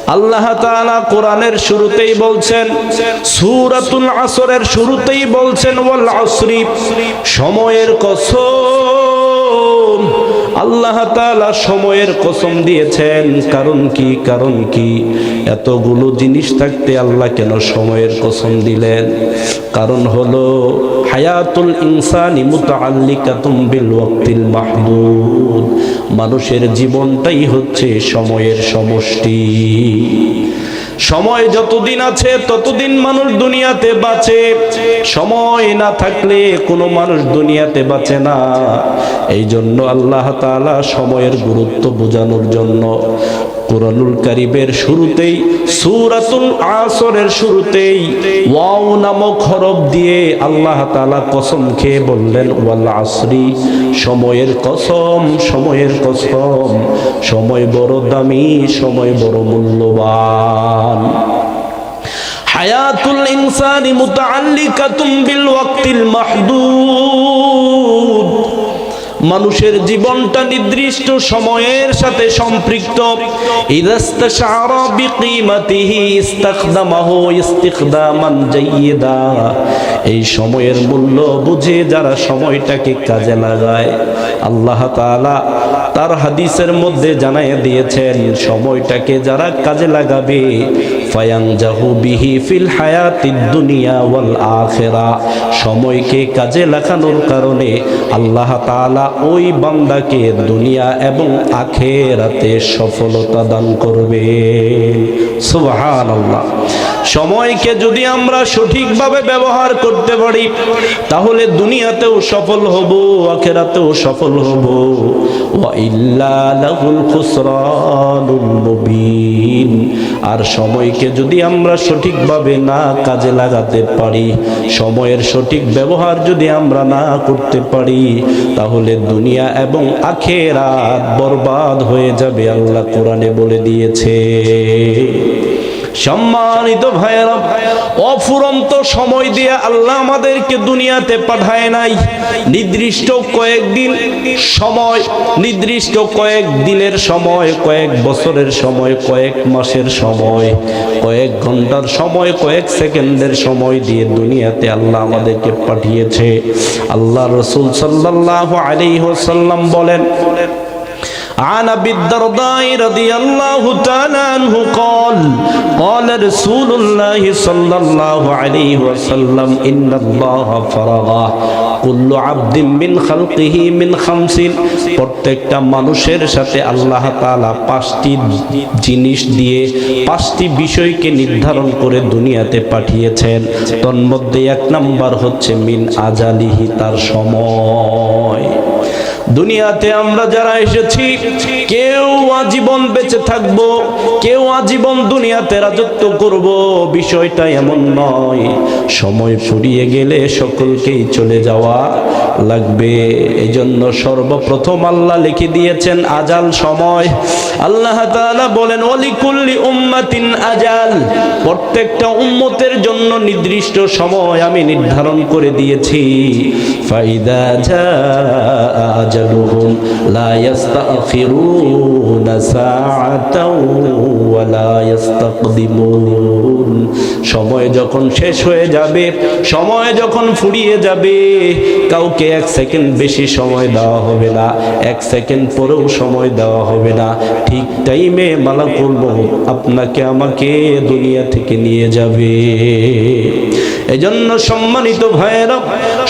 আল্লাহ তাআলা কোরআনের শুরুতেই বলছেন, সূরাতুল আসরের শুরুতেই বলছেন ওয়াল আসরি, সময়ের কসম। আল্লাহ তাআলা সময়ের কসম দিয়েছেন। কারণ কি এতগুলো জিনিস থাকতে আল্লাহ কেন সময়ের কসম দিলেন? কারণ হলো হায়াতুল ইনসানি মুতাআল্লিকাতুম বিল ওয়াক্তিল মাহদুদ। মানুষের জীবনটাই হচ্ছে সময়ের সমষ্টি। সময় যতদিন আছে ততদিন মানুষ দুনিয়াতে বাঁচে। সময় না থাকলে কোনো মানুষ দুনিয়াতে বাঁচে না। এই জন্য আল্লাহ তাআলা সময়ের গুরুত্ব বোঝানোর জন্য কুরআনুল কারীমের শুরুতেই, সূরাতুল আসরের শুরুতেই ওয়াও নামক হরফ দিয়ে আল্লাহ তাআলা কসম খেয়ে বললেন ওয়াল আসরি, সময়ের কসম, সময়ের কসম। সময় বড় দামি, সময় বড় মূল্যবান। হায়াতুল ইনসানি মুতাআল্লিকাতুম বিল ওয়াক্তিল মাহদুদ। মানুষের জীবনটা নির্দিষ্ট সময়ের সাথে সম্পৃক্ত। ইদাস্তাশআরা বিকিমাতিহি ইস্তাখদামাহু ইস্তিখদামান জাইয়্যিদা। এই সময়ের মূল্য বুঝে যারা সময়টাকে কাজে লাগায়, আল্লাহ তাআলা তার হাদিসের মধ্যে জানাইয়া দিয়েছেন, সময়টাকে যারা কাজে লাগাবে ফায়ানজাহু বিহি ফিল হায়াতিদ দুনিয়া ওয়াল আখিরা। সময়কে কাজে লাগানোর কারণে আল্লাহ তাআলা ওই বান্দাকে দুনিয়া এবং আখিরাতে সফলতা দান করবে। সুবহানাল্লাহ। সময়কে যদি আমরা সঠিকভাবে ব্যবহার করতে পারি তাহলে দুনিয়াতেও সফল হব, আখিরাতেও সফল হব। ওয়া ইল্লা লাহুল খুসরানুল মুবিন। আর সময়কে যদি আমরা সঠিকভাবে না কাজে লাগাতে পারি, সময়ের সঠিক ব্যবহার যদি আমরা না করতে পারি, তাহলে দুনিয়া এবং আখিরাত বরবাদ হয়ে যাবে। আল্লাহ কোরআনে বলে দিয়েছে। সম্মানিত ভাইয়েরা, অফুরন্ত সময় দিয়ে আল্লাহ আমাদেরকে দুনিয়াতে পাঠায় নাই। নির্দিষ্ট কয়েকদিন সময়, নির্দিষ্ট কয়েক দিনের সময়, কয়েক বছরের সময়, কয়েক মাসের সময়, কয়েক ঘন্টার সময়, কয়েক সেকেন্ডের সময় দিয়ে দুনিয়াতে আল্লাহ আমাদেরকে পাঠিয়েছে। আল্লাহ রাসূল সাল্লাল্লাহু আলাইহি ওয়াসাল্লাম বলেন, عن أبي الدرداء رضي الله تعالى عنه قال رسول الله صلى الله عليه وسلم إن الله فرغ كل عبد من خلقه من خمس। প্রত্যেকটা মানুষের সাথে আল্লাহ তাআলা পাঁচটি জিনিস দিয়ে, পাঁচটি বিষয়কে নির্ধারণ করে দুনিয়াতে পাঠিয়েছেন। তন্মধ্যে এক নাম্বার হচ্ছে মিন আজালিহি, তার সময়। দুনিয়াতে আমরা যারা এসেছি কেউ আজীবন বেঁচে থাকব, কেউ আজীবন দুনিয়াতে রাজত্ব করব, বিষয়টা এমন নয়। সময় ফুরিয়ে গেলে সকলকেই চলে যাওয়া লাগবে। এজন্য সর্বপ্রথম আল্লাহ লিখে দিয়েছেন আজাল, সময়। আল্লাহ তাআলা বলেন ওয়ালিকুল্লি উম্মাতিন আজাল। প্রত্যেকটা উম্মতের জন্য নির্দিষ্ট সময় আমি নির্ধারণ করে দিয়েছি। ফাইদা জাআ আজালুহুম লা ইস্তাখিরুনা সাআতাও ওয়া লা ইস্তাকদিমুন। সময় যখন শেষ হয়ে যাবে, সময় যখন ফুরিয়ে যাবে, কাউকে এক সেকেন্ড বেশি সময় দেওয়া হবে না, এক সেকেন্ড পরেও সময় দেওয়া হবে না। ঠিক টাইমে মালাকুল মউত আপনাকে আমাকে দুনিয়া থেকে নিয়ে যাবে। এজন্য সম্মানিত ভাইয়েরা,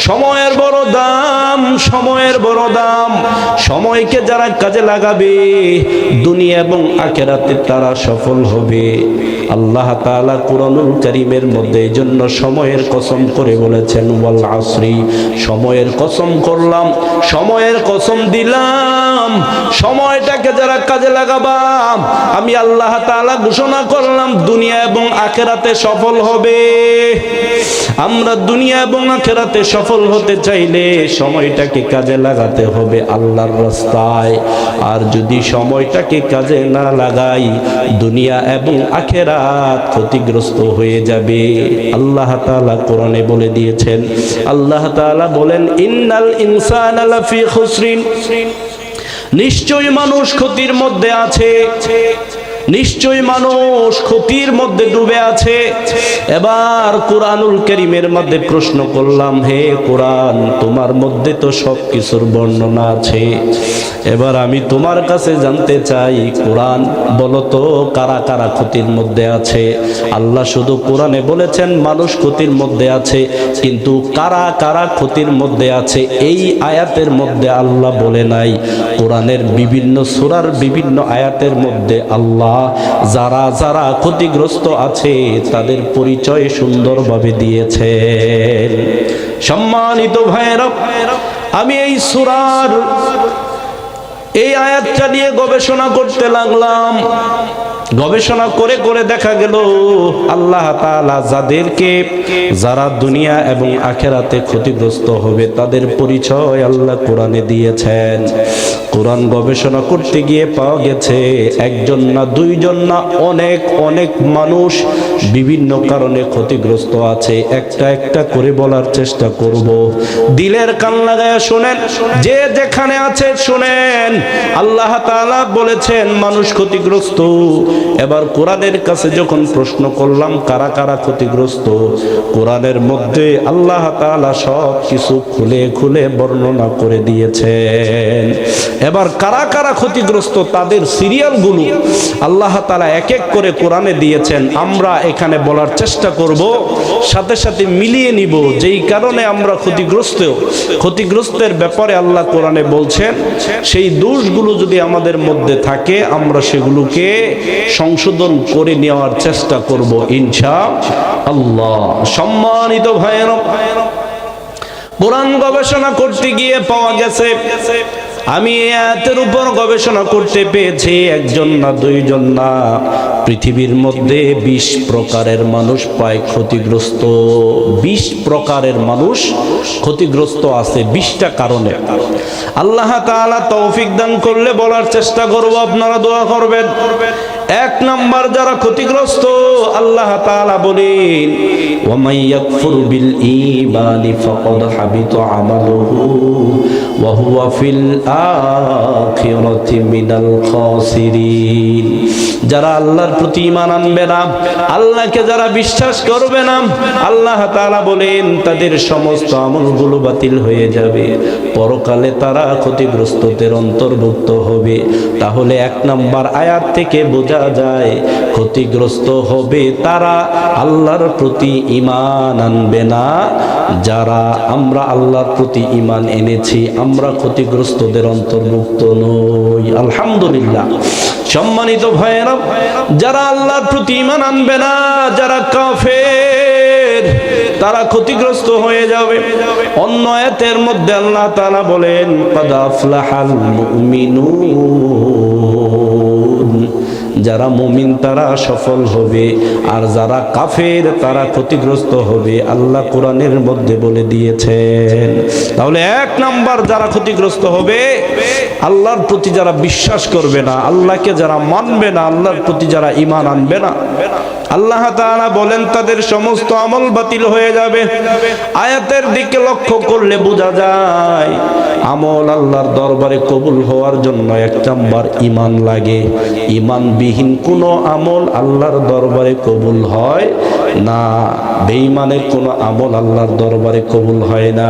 সময়ের বড় দাম, সময়ের বড় দাম। সময়কে যারা কাজে লাগাবে দুনিয়া এবং আখিরাতে তারা সফল হবে। আল্লাহ তাআলা কুরআনুল কারীমের মধ্যে এজন্য সময়ের কসম করে বলেছেন ওয়াল আসরি, সময়ের কসম করলাম, সময়ের কসম দিলাম। সময়টাকে যারা কাজে লাগাবা আমি আল্লাহ তাআলা ঘোষণা করলাম দুনিয়া এবং আখিরাতে সফল হবে। আমরা দুনিয়া এবং আখিরাতে সফল হতে চাইলে সময়টাকে কাজে লাগাতে হবে আল্লাহর রাস্তায়। আর যদি সময়টাকে কাজে না লাগাই, দুনিয়া এবং আখিরাত ক্ষতিগ্রস্ত হয়ে যাবে। আল্লাহ তাআলা কোরআনে বলে দিয়েছেন, আল্লাহ তাআলা বলেন ইন্নাল ইনসানা লাফি খুসরিন, নিশ্চয়ই মানুষ ক্ষতির মধ্যে আছে। নিশ্চয়ই মানুষ ক্ষতির মধ্যে ডুবে আছে। এবার কুরআনুল কারীমের মধ্যে প্রশ্ন করলাম, হে কোরআন, তোমার মধ্যে তো সব কিছুর বর্ণনা আছে, এবার আমি তোমার কাছে জানতে চাই, কোরআন বলো তো কারা কারা ক্ষতির মধ্যে আছে? আল্লাহ শুধু কোরআনে বলেছেন মানুষ ক্ষতির মধ্যে আছে, কিন্তু কারা কারা ক্ষতির মধ্যে আছে এই আয়াতের মধ্যে আল্লাহ বলে নাই। কোরআনের বিভিন্ন সূরার বিভিন্ন আয়াতের মধ্যে আল্লাহ যারা যারা ক্ষতিগ্রস্ত আছে তাদের পরিচয় সুন্দরভাবে দিয়েছেন। সম্মানিত ভাইরা, আমি এই সূরার এই আয়াতটা নিয়ে গবেষণা করতে লাগলাম। গবেষণা করে করে দেখা গেল আল্লাহ তাআলা যারা দুনিয়া এবং আখিরাতে ক্ষতিগ্রস্ত হবে তাদের পরিচয় আল্লাহ কোরআনে দিয়েছেন। কোরআন গবেষণা করতে গিয়ে পাওয়া গেছে একজন না দুইজন না অনেক অনেক মানুষ বিভিন্ন কারণে ক্ষতিগ্রস্ত আছে। একটা একটা করে বলার চেষ্টা করব, দিলের কান লাগায়া শুনেন, যে যেখানে আছে শুনেন। আল্লাহ তাআলা বলেছেন মানুষ ক্ষতিগ্রস্ত। এবার কোরআনের কাছে যখন প্রশ্ন করলাম কারা কারা ক্ষতিগ্রস্ত, কোরআনের মধ্যে আল্লাহ তাআলা সব কিছু খুলে খুলে বর্ণনা করে দিয়েছেন। এবার কারা কারা ক্ষতিগ্রস্ত তাদের সিরিয়ালগুলো আল্লাহ তাআলা এক এক করে কোরআনে দিয়েছেন। আমরা এখানে বলার চেষ্টা করব, সাথে সাথে মিলিয়ে নিব যেই কারণে আমরা ক্ষতিগ্রস্তের ব্যাপারে আল্লাহ কোরআনে বলছেন। সেই দোষগুলো যদি আমাদের মধ্যে থাকে আমরা সেগুলোকে সংশোধন করে নেওয়ার চেষ্টা করব ইনশাআল্লাহ। সম্মানিত ভাইয়েরা, কোরআন গবেষণা করতে গিয়ে পাওয়া গেছে, আমি আয়াতের উপর গবেষণা করতে পেয়েছি একজন না দুইজন না, পৃথিবীর মধ্যে 20 প্রকারের মানুষ প্রায় ক্ষতিগ্রস্ত। 20 প্রকারের মানুষ ক্ষতিগ্রস্ত আছে 20টা কারণে। আল্লাহ তাআলা তৌফিক দান করলে বলার চেষ্টা করব, আপনারা দোয়া করবেন। এক নাম্বার যারা ক্ষতিগ্রস্ত, আল্লাহ তাআলা বলেন ওয়া মান ইয়াকফুর বিল ঈমানি ফাকাদ হাবিতা আমালুহু ওয়া হুয়া ফিল আখিরাতি মিনাল খাসিরিন। যারা আল্লাহর প্রতি ঈমান আনবে না, আল্লাহকে যারা বিশ্বাস করবে না, আল্লাহ তাআলা বলেন তাদের সমস্ত আমলগুলো বাতিল হয়ে যাবে, পরকালে তারা ক্ষতিগ্রস্তদের অন্তর্ভুক্ত হবে। তাহলে এক নাম্বার আয়াত থেকে বোঝা যায় ক্ষতিগ্রস্ত হবে তারা আল্লাহর প্রতি ঈমান আনবে না। যারা আমরা আল্লাহর প্রতি ঈমান এনেছি আমরা ক্ষতিগ্রস্তদের অন্তর্ভুক্ত নই, আলহামদুলিল্লাহ। সম্মানিত ভাইয়েরা, যারা আল্লাহর প্রতি ঈমান আনবে না, যারা কাফের, তারা ক্ষতিগ্রস্ত হয়ে যাবে। অন্য আয়াতের মধ্যে আল্লাহ তাআলা বলেন কাদ আফলাহাল মুমিনুন, যারা মুমিন তারা সফল হবে, আর যারা কাফের তারা ক্ষতিগ্রস্ত হবে, আল্লাহ কোরআনের মধ্যে বলে দিয়েছেন। তাহলে এক নাম্বার যারা ক্ষতিগ্রস্ত হবে আল্লাহর প্রতি যারা বিশ্বাস করবে না, আল্লাহকে যারা মানবে না, আল্লাহর প্রতি যারা ঈমান আনবে না, আল্লাহ তাআলা বলেন তাদের সমস্ত আমল বাতিল হয়ে যাবে। আয়াতের দিকে লক্ষ্য করলে বোঝা যায় আমল আল্লাহর দরবারে কবুল হওয়ার জন্য এক নাম্বার ঈমান লাগে। ঈমানবিহীন কোনো আমল আল্লাহর দরবারে কবুল হয় না। বেঈমানের কোনো আমল আল্লাহর দরবারে কবুল হয় না।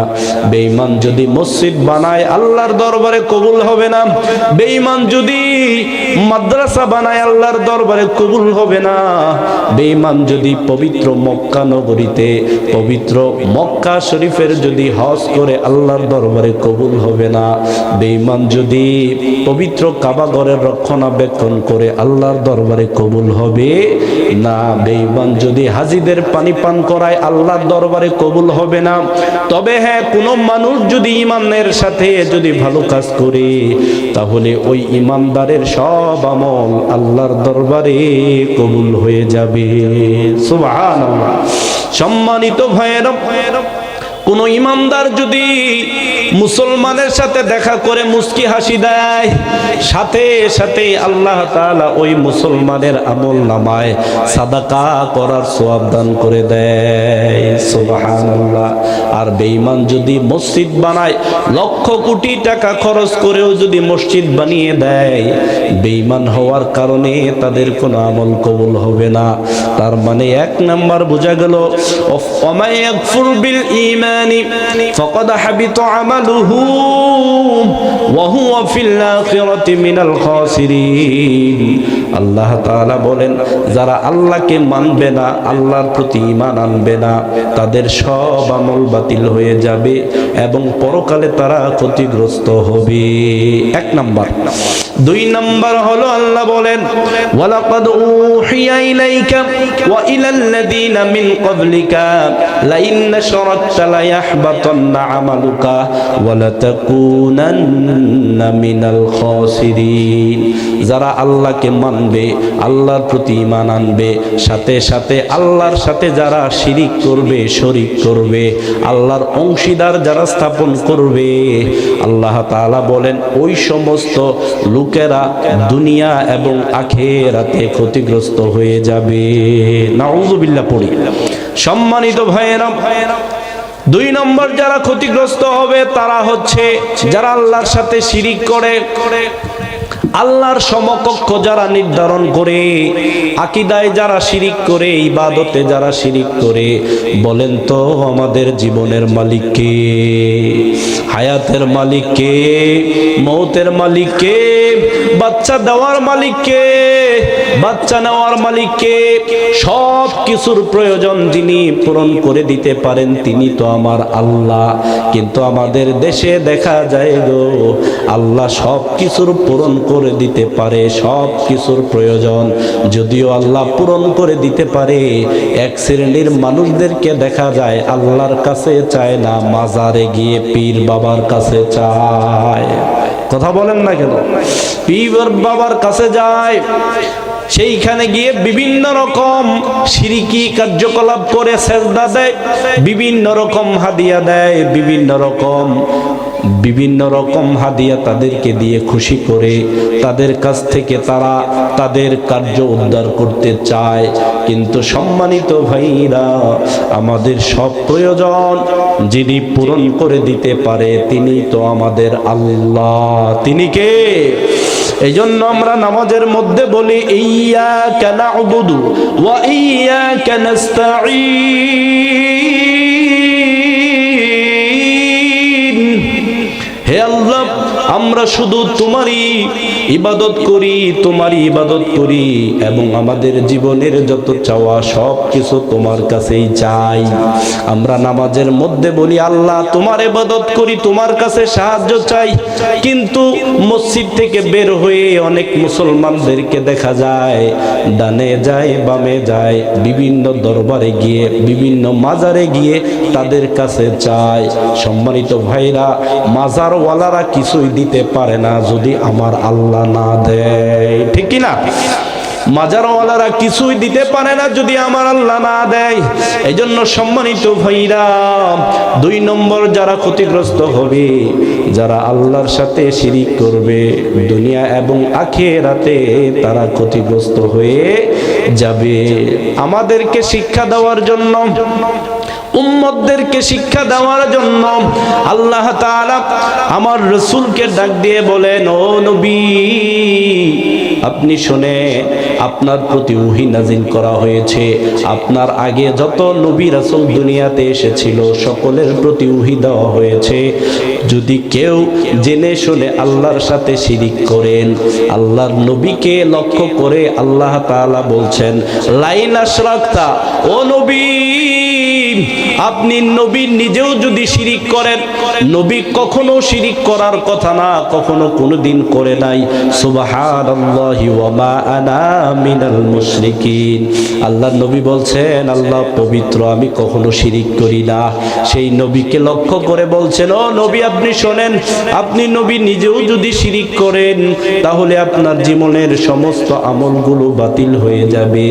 বেঈমান যদি মসজিদ বানায় আল্লাহর দরবারে কবুল হবে না। বেঈমান যদি মাদ্রাসা বানায় আল্লাহর দরবারে কবুল হবে না। বেঈমান যদি পবিত্র মক্কা নগরীতে পবিত্র মক্কা শরীফের যদি হজ করে আল্লাহর দরবারে কবুল হবে না। বেঈমান যদি পবিত্র কাবা ঘরের রক্ষণাবেক্ষণ করে আল্লাহর দরবারে কবুল হবে না। বেঈমান যদি হাজীদের পানি পান করায় আল্লাহর দরবারে কবুল হবে না। তবে হ্যাঁ, কোনো মানুষ যদি ঈমানের সাথে যদি ভালো কাজ করে তাহলে ওই ঈমানদারের সব আমল আল্লাহর দরবারে কবুল হয়ে যাবে। সুবহানাল্লাহ। সম্মানিত ভাইয়েরা, কোন ইমানদার যদি মুসলমানের সাথে দেখা করে মুস্কি হাসি দেয়, সাথে সাথে আল্লাহ তাআলা ওই মুসলমানের আমল নামায় সাদাকা করার সওয়াব দান করে দেয়। সুবহানাল্লাহ। আর বেঈমান যদি মসজিদ বানায়, লক্ষ কোটি টাকা খরচ করেও যদি মসজিদ বানিয়ে দেয়, বেঈমান হওয়ার কারণে তাদের কোনো আমল কবুল হবে না। তার মানে এক নাম্বার বোঝা গেল, ওমা ইয়াকফুর বিল ঈমানি ফাকাদ হাবিতা আমালুহু ওয়া হুয়া ফিল আখিরাতি মিনাল খাসিরিন। আল্লাহ তাআলা বলেন, যারা আল্লাহকে মানবে না, আল্লাহর প্রতি ঈমান আনবে না, তাদের সব আমল বাতিল হয়ে যাবে এবং পরকালে তারা ক্ষতিগ্রস্ত হবে। এক নাম্বার। দুই নাম্বার হলো আল্লাহ বলেন, ওয়ালাকাদ উহিয়া ইলাইকা ওয়া ইলাল্লাযীনা মিন ক্বাবলিকা লাইন আশরাকতা লায়াহবাতান্না আমালুকা ওয়া লাতাকুনান্না মিনাল খাসিরিন। যারা আল্লাহকে মানবে, আল্লাহর প্রতি ঈমান আনবে, সাথে সাথে আল্লাহর সাথে যারা শিরিক করবে, শরীক করবে, আল্লাহর অংশীদার যারা স্থাপন করবে, আল্লাহ তাআলা বলেন ওই সমস্ত লোকেরা দুনিয়া এবং আখিরাতে ক্ষতিগ্রস্ত হয়ে যাবে। নাউযুবিল্লাহ পড়ি। সম্মানিত ভাইয়েরা, দুই নম্বর যারা ক্ষতিগ্রস্ত হবে তারা হচ্ছে যারা আল্লাহর সাথে শিরিক করে, আল্লাহর সমকক্ষ যারা নির্ধারণ করে, আকীদায় যারা শিরিক করে, ইবাদতে যারা শিরিক করে। বলেন তো আমাদের জীবনের মালিক কে? হায়াতের মালিক কে? মৌতের মালিক কে? বাচ্চা দেওয়ার মালিক কে? বাচ্চা নেওয়ার মালিক কে? সব কিছুর প্রয়োজন যিনি পূরণ করে দিতে পারেন তিনি তো আমার আল্লাহ। কিন্তু আমাদের দেশে দেখা যায় গো, আল্লাহ সব কিছুর পূরণ করে দিতে পারে, সব কিছুর প্রয়োজন যদিও আল্লাহ পূরণ করে দিতে পারে, এক শ্রেণীর মানুষদেরকে দেখা যায় আল্লাহর কাছে চায় না, মাজারে গিয়ে পীর বাবার কাছে চায়। কথা বলেন না কেন? পীর বাবার কাছে যায়, সেইখানে গিয়ে বিভিন্ন রকম শিরকি কার্যকলাপ করে সেজদা দেয়, বিভিন্ন রকম হাদিয়া দেয়, বিভিন্ন রকম হাদিয়া তাদেরকে দিয়ে খুশি করে, তাদের কাছ থেকে তারা তাদের কার্য উদ্ধার করতে চায়। কিন্তু সম্মানিত ভাইরা, আমাদের সব প্রয়োজন যিনি পূরণ করে দিতে পারে তিনি তো আমাদের আল্লাহ। তিনি কে? এই জন্য আমরা নামাজের মধ্যে বলি, ইয়্যাকা না'বুদু ওয়া ইয়্যাকা নাস্তাঈন। হে আল্লাহ, আমরা শুধু তোমারই ইবাদত করি এবং আমাদের জীবনের যত চাওয়া সব কিছু তোমার কাছেই চাই। আমরা নামাজের মধ্যে বলি, আল্লাহ তোমার ইবাদত করি, তোমার কাছে সাহায্য চাই। কিন্তু মসজিদ থেকে বের হয়ে অনেক মুসলমানদেরকে দেখা যায় ডানে যায়, বামে যায়, বিভিন্ন দরবারে গিয়ে, বিভিন্ন মাজারে গিয়ে তাদের কাছে চায়। সম্মানিত ভাইরা, মাজারওয়ালারা কিছুই দিতে পারে না যদি আমার আল্লাহ না দেয়। ঠিক কি না? মাজারওয়ালারা কিছুই দিতে পারে না যদি আমার আল্লাহ না দেয়। এই জন্য সম্মানিত ভাইরা, দুই নম্বর যারা ক্ষতিগ্রস্ত হবে, যারা আল্লাহর সাথে শিরিক করবে, দুনিয়া এবং আখিরাতে তারা ক্ষতিগ্রস্ত হয়ে যাবে। আমাদেরকে শিক্ষা দেওয়ার জন্য, উম্মতদেরকে শিক্ষা দেওয়ার জন্য আল্লাহ তাআলা আমার রাসূলকে ডাক দিয়ে বলেন, ও নবী, আপনি শুনে, আপনার প্রতি ওহী নাজিল করা হয়েছে। আপনার আগে যত নবী রাসূল দুনিয়াতে এসেছিল সকলের প্রতি ওহী দেওয়া হয়েছে। যদি কেউ জেনে শুনে আল্লাহর সাথে শিরিক করেন, আল্লাহর নবীকে লক্ষ্য করে আল্লাহ তাআলা বলছেন, লাইন আশরাকতা, ও নবী, আপনি নবী নিজেও যদি শিরিক করেন, নবী কখনো শিরিক করার কথা না, কখনো কোনোদিন করে নাই। সুবহানাল্লাহি ওয়া মা আনা মিনাল মুশরিকিন। আল্লাহর নবী বলছেন, আল্লাহ পবিত্র, আমি কখনো শিরিক করি না। সেই নবীকে লক্ষ্য করে বলছেন, ও নবী, আপনি শোনেন, আপনি নবী নিজেও যদি শিরিক করেন তাহলে আপনার জীবনের সমস্ত আমলগুলো বাতিল হয়ে যাবে।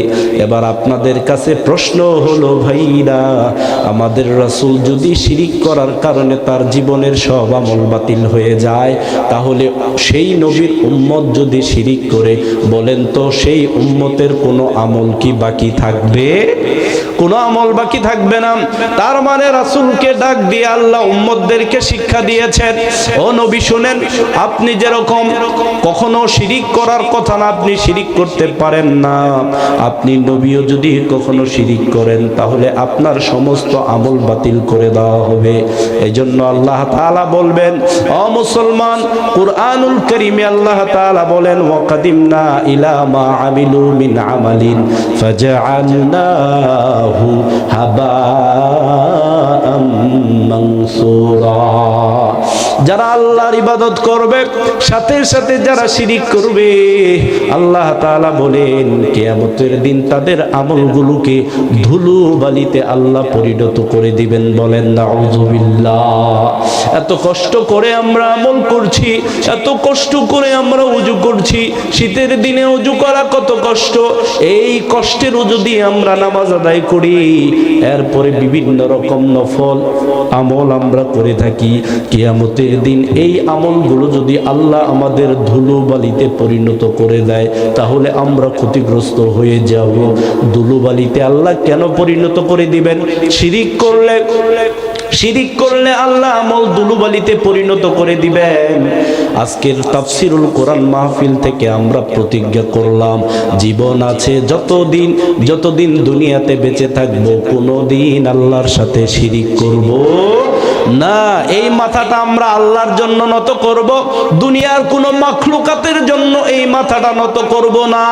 এবার আপনাদের কাছে প্রশ্ন হলো, ভাইরা, আমাদের রাসূল যদি শিরিক করার কারণে তার জীবনের সব আমল বাতিল হয়ে যায়, তাহলে সেই নবীর উম্মত যদি শিরিক করে, বলেন তো সেই উম্মতের কোনো আমল কি বাকি থাকবে? কোনো আমল বাকি থাকবে না। তার মানে রাসূলকে ডাক দিয়ে আল্লাহ উম্মতদেরকে শিক্ষা দিয়েছেন, ও নবী শুনেন, আপনি যেরকম কখনো শিরিক করার কথা না, আপনি শিরিক করতে পারেন না। আপনি নবীও যদি কখনো শিরিক করেন, তাহলে আপনার সমস্ত আমল বাতিল করে দেওয়া হবে। এজন্য আল্লাহ তাআলা বলবেন, ও মুসলমান, কুরআনুল কারীমে আল্লাহ তাআলা বলেন, ওয়াকাদিমনা ইলা মা আমিলু মিন আমালিন ফাজআলনাহু হাবাআম মানসুরা। যারা আল্লাহর ইবাদত করবে, সাথে সাথে যারা শিরিক করবে, আল্লাহ তাআলা বলেন কিয়ামতের দিন তাদের আমলগুলোকে ধুলো বালিতে আল্লাহ পরিণত করে দিবেন। বলেন নাউযুবিল্লাহ। এত কষ্ট করে আমরা আমল করছি, এত কষ্ট করে আমরা ওযু করছি। শীতের দিনে ওযু করা কত কষ্ট। এই কষ্টের ওযু দিয়ে আমরা নামাজ আদায় করি, এরপরে বিভিন্ন রকম নফল আমল আমরা করে থাকি। কিয়ামতের দিন এই আমলগুলো যদি আল্লাহ আমাদের ধুলো বালিতে পরিণত করে দেয়, তাহলে আমরা ক্ষতিগ্রস্ত হয়ে যাব। ধুলো বালিতে আল্লাহ কেন পরিণত করে দিবেন? শিরিক করলে আল্লাহ আমল দুলুবালিতে পরিণত করে দিবেন। আজকের তাফসিরুল কোরআন মাহফিল থেকে আমরা প্রতিজ্ঞা করলাম, জীবন আছে যতদিন দুনিয়াতে বেঁচে থাকবো, কোনোদিন আল্লাহর সাথে শিরিক করব না। এই মাথাটা আমরা আল্লাহর জন্য নত করব, দুনিয়ার কোনো মাখলুকাতের জন্য এই মাথাটা নত করব না।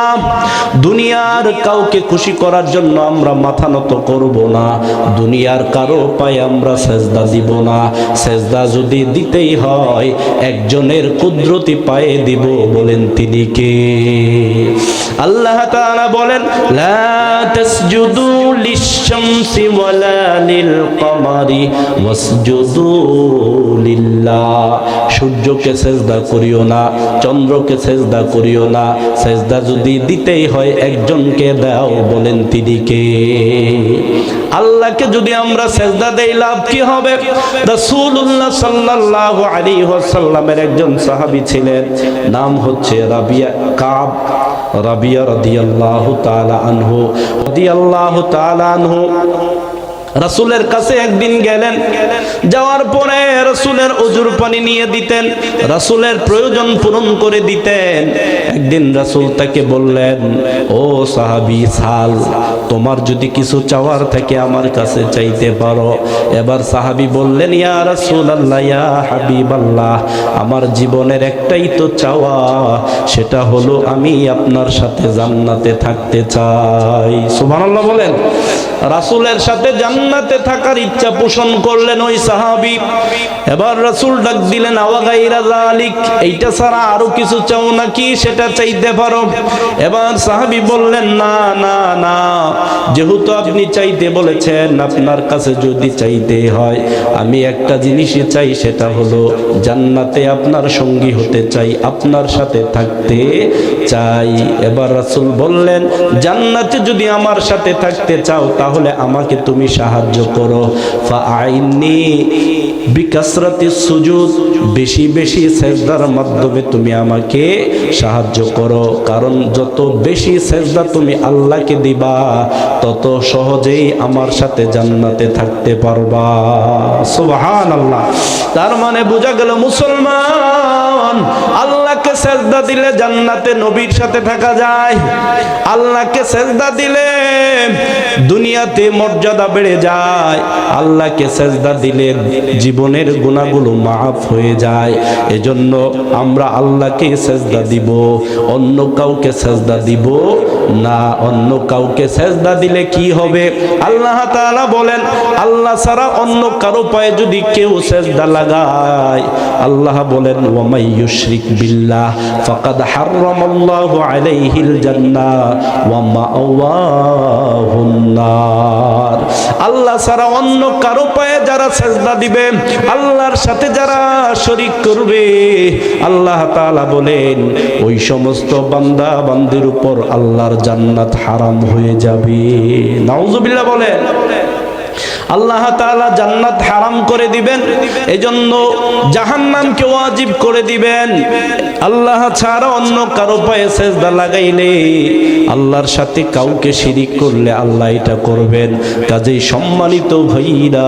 দুনিয়ার কাউকে খুশি করার জন্য আমরা মাথা নত করব না। দুনিয়ার কারো পায়ে আমরা সেজদা দিব না। সেজদা যদি দিতেই হয়, একজনের কুদরতি পায়ে দিব। বলেন তিনি কে? আল্লাহ তাআলা বলেন, লা তাসজুদু লিশ-শামসি ওয়ালা লিল-কমারি ওয়াসজুদু লিল্লাহ। সূর্যকে সেজদা করিও না, চন্দ্রকে সেজদা করিও না। সেজদা যদি দিতেই হয়, একজনকে দাও। বলেন তিনি কে? আল্লাহকে যদি আমরা সেজদা দেই, লাভ কি হবে? রাসূলুল্লাহ সাল্লাল্লাহু আলাইহি ওয়াসাল্লামের একজন সাহাবী ছিলেন, নাম হচ্ছে রাবিয়া রাদিয়াল্লাহু তাআলা আনহু। রাসূলের কাছে একদিন গেলেন, যাওয়ার পরে রাসূলের ওযুর পানি নিয়ে দিতেন, রাসূলের প্রয়োজন পূরণ করে দিতেন। একদিন রাসূল তাকে বললেন, ও সাহাবী, সাল, তোমার যদি কিছু চাওয়ার থাকে আমার কাছে চাইতে পারো। এবার সাহাবী বললেন, ইয়া রাসূলুল্লাহ, ইয়া হাবিবাল্লাহ, আমার জীবনের একটাই তো চাওয়া, সেটা হলো আমি আপনার সাথে জান্নাতে থাকতে চাই। সুবহানাল্লাহ বলেন। রাসূলের সাথে জান্নাতে থাকার ইচ্ছা পোষণ করলেন ওই সাহাবী। এবার রাসূল ডাক দিলেন, আওয়া গায়রা যালিক, এইটা ছাড়া আরো কিছু চাও নাকি? সেটা চাইতে পারো। এবার সাহাবী বললেন, না না না, যেহেতু আপনি চাইতে বলেছেন, আপনার কাছে যদি চাইতে হয়, আমি একটা জিনিসই চাই, সেটা হলো জান্নাতে আপনার সঙ্গী হতে চাই, আপনার সাথে থাকতে চাই। এবার রাসূল বললেন, জান্নাতে যদি আমার সাথে থাকতে চাও, তাহলে আমাকে তুমি সাহায্য করো। ফাআইনি বিকাসরাতিস সুজুদ, বেশি বেশি সেজদার মাধ্যমে তুমি আমাকে সাহায্য করো। কারণ যত বেশি সেজদা তুমি আল্লাহকে দিবা, তত সহজেই আমার সাথে জান্নাতে থাকতে পারবা। সুবহানাল্লাহ। তার মানে বোঝা গেল, মুসলমান, আল্লাহকে সেজদা দিলে জান্নাতে নবীর সাথে থাকা যায়। আল্লাহকে সেজদা দিলে দুনিয়াতে মর্যাদা বেড়ে যায়। আল্লাহকে সেজদা দিলে জীবনের গুনাহগুলো মাফ হয়ে যায়। এজন্য আমরা আল্লাহকে সেজদা দিব, অন্য কাউকে সেজদা দিব না। অন্য কাউকে সেজদা দিলে কি হবে? আল্লাহ তাআলা বলেন, আল্লাহ ছাড়া অন্য কারো পায়ে যদি কেউ সেজদা লাগায়, আল্লাহ বলেন, ওয়া মাই ইউশরিক বিল্লাহ ফাকাদ হারামাল্লাহু আলাইহিল জান্নাহ ওয়া মাআওয়াহুন নার। আল্লাহ ছাড়া অন্য কারো পায়ে যারা সেজদা দিবে, আল্লাহর সাথে যারা শরীক করবে, আল্লাহ তাআলা বলেন ওই সমস্ত বান্দা বান্দির উপর আল্লাহর জান্নাত হারাম হয়ে যাবে। নাউজুবিল্লাহ বলেন। আল্লাহ তাআলা জান্নাত হারাম করে দিবেন, এজন্য জাহান্নামকে ওয়াজিব করে দিবেন। আল্লাহ ছাড়া অন্য কারো পায়ে সেজদা লাগাইলে, আল্লাহর সাথে কাউকে শিরিক করলে আল্লাহ এটা করবেন। কাজেই সম্মানিত ভাইরা,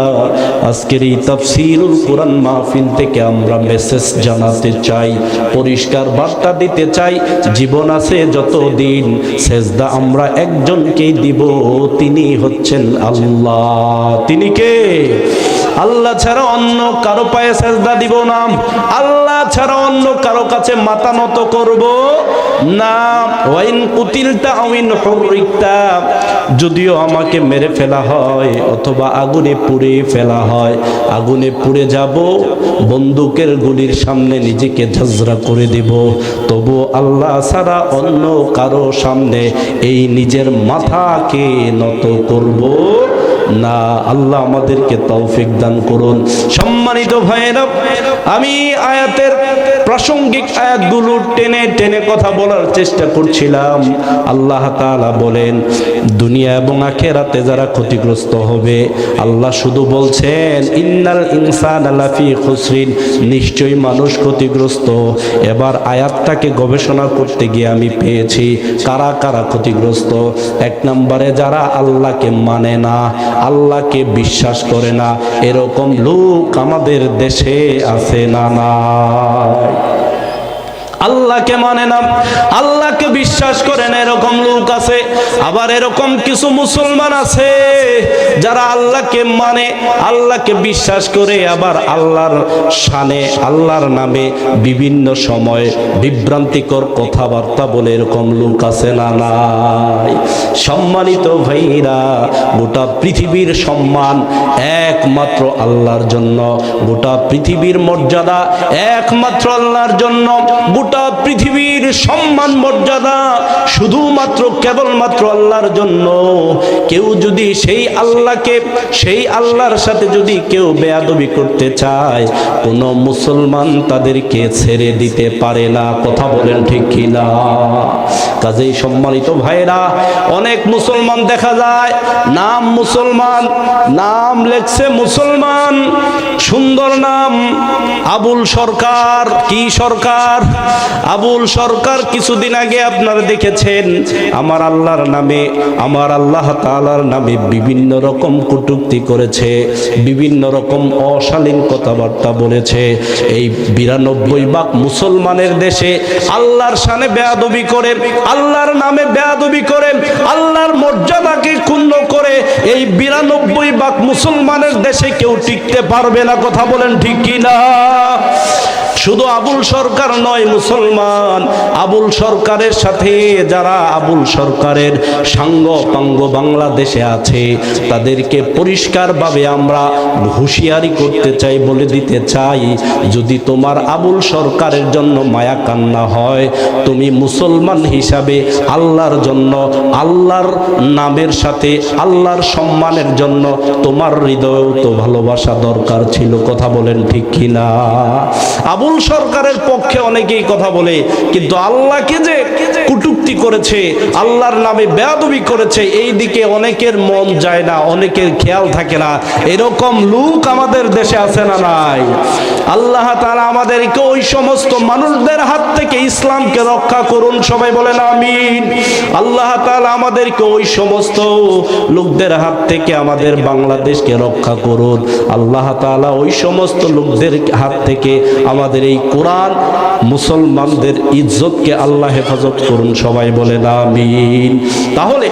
আজকের এই তাফসীরুল কোরআন মাহফিল থেকে আমরা মেসেজ জানাতে চাই, পরিষ্কার বার্তা দিতে চাই, জীবন আছে যতদিন সেজদা আমরা একজনকেই দিব, তিনি হচ্ছেন আল্লাহ। তিনি কে? আল্লাহ ছাড়া অন্য কারো পায়ে সেজদা দিব না, আল্লাহ ছাড়া অন্য কারো কাছে মাথা নত করব না। ওয়াইন কুতিলতা আউইন হুরিকতা, যদিও আমাকে মেরে ফেলা হয় অথবা আগুনে পুড়ে ফেলা হয়, আগুনে পুড়ে যাব, বন্দুকের গুলির সামনে নিজেকে ঝাঁঝরা করে দেব, তবু আল্লাহ ছাড়া অন্য কারো সামনে এই নিজের মাথাকে নত করব না। আল্লাহ আমাদেরকে তৌফিক দান করুন। সম্মানিত ভাইরা, আমি আয়াতের প্রাসঙ্গিক আয়াতগুলো টেনে টেনে কথা বলার চেষ্টা করছিলাম। আল্লাহ তাআলা বলেন, দুনিয়া এবং আখিরাতে যারা ক্ষতিগ্রস্ত হবে, আল্লাহ শুধু বলছেন ইন্নাল ইনসানা লাফি খুসরিন, নিশ্চয়ই মানুষ ক্ষতিগ্রস্ত। এবার আয়াতটাকে গবেষণা করতে গিয়ে আমি পেয়েছি কারা কারা ক্ষতিগ্রস্ত। এক নম্বরে যারা আল্লাহকে মানে না, আল্লাহকে বিশ্বাস করে না, এরকম লোক আমাদের দেশে আছে না নাই? আল্লাহকে মানে না, আল্লাহকে বিশ্বাস করে না, এরকম লোক আছে। আবার এরকম কিছু মুসলমান আছে যারা আল্লাহকে মানে, আল্লাহকে বিশ্বাস করে, আবার আল্লাহর শানে, আল্লাহর নামে বিভিন্ন সময় বিভ্রান্তিকর কথাবার্তা বলে, এরকম লোক আছে না নাই? সম্মানিত ভাইরা, গোটা পৃথিবীর সম্মান একমাত্র আল্লাহর জন্য, গোটা পৃথিবীর মর্যাদা একমাত্র আল্লাহর জন্য, গোটা পৃথিবীর সম্মান মর্যাদা শুধুমাত্র কেবলমাত্র আল্লাহর জন্য। কেউ যদি সেই আল্লাহকে, সেই আল্লাহর সাথে যদি কেউ বেয়াদবি করতে চায়, কোন মুসলমান তাদেরকে ছেড়ে দিতে পারে না। কথা বলেন ঠিক কিনা? কাজেই সম্মানিত ভাইরা, অনেক মুসলমান দেখা যায় নাম মুসলমান, নাম লেখছে মুসলমান, সুন্দর নাম আবুল সরকার। কি সরকার? আবুল সরকার। কিছুদিন আগে আপনারা দেখেছেন আমার আল্লাহর নামে, আমার আল্লাহ তাআলার নামে বিভিন্ন রকম কটূক্তি করেছে, বিভিন্ন রকম অশালীন কথাবার্তা বলেছে। এই 92 মুসলমানের দেশে আল্লাহর শানে বেয়াদবি করে, আল্লাহর নামে বেয়াদবি করে, আল্লাহর মর্যাদাকে ক্ষুণ্ণ করে এই 92 মুসলমানের দেশে কেউ টিকতে পারবে না। কথা বলেন ঠিক কিনা? শুধু আবুল সরকার নয়, মুসলমান আবুল সরকারের সাথে যারা আবুল সরকারের সাঙ্গ পাঙ্গ বাংলাদেশে আছে, তাদেরকে পরিষ্কারভাবে আমরা হুঁশিয়ারি করতে চাই, বলে দিতে চাই, যদি তোমার আবুল সরকারের জন্য মায়া কান্না হয়, তুমি মুসলমান হিসাবে আল্লাহর জন্য, আল্লাহর নামের সাথে আল্লাহর সম্মানের জন্য তোমার হৃদয়েও তো ভালোবাসা দরকার ছিল। কথা বলেন ঠিক কিনা? আবুল সরকারের পক্ষে অনেকেই কথা বলে, কিন্তু আল্লাহকে যে কটূক্তি করেছে, আল্লাহর নামে বেয়াদবি করেছে, এই দিকে অনেকের মন যায় না, অনেকের খেয়াল থাকে না। এরকম লোক আমাদের দেশে আছে না নাই? আল্লাহ তাআলা আমাদেরকে ওই সমস্ত মানুষদের হাত থেকে ইসলামকে রক্ষা করুন। সবাই বলেন আমিন। আল্লাহ তাআলা আমাদেরকে ওই সমস্ত লোকদের হাত থেকে আমাদের বাংলাদেশকে রক্ষা করুন। আল্লাহ তাআলা ওই সমস্ত লোকদের হাত থেকে আমাদের এই কোরআন মুসলমানদের ইজ্জতকে আল্লাহ হেফাজত করুন। সবাই বলেন আমিন। তাহলে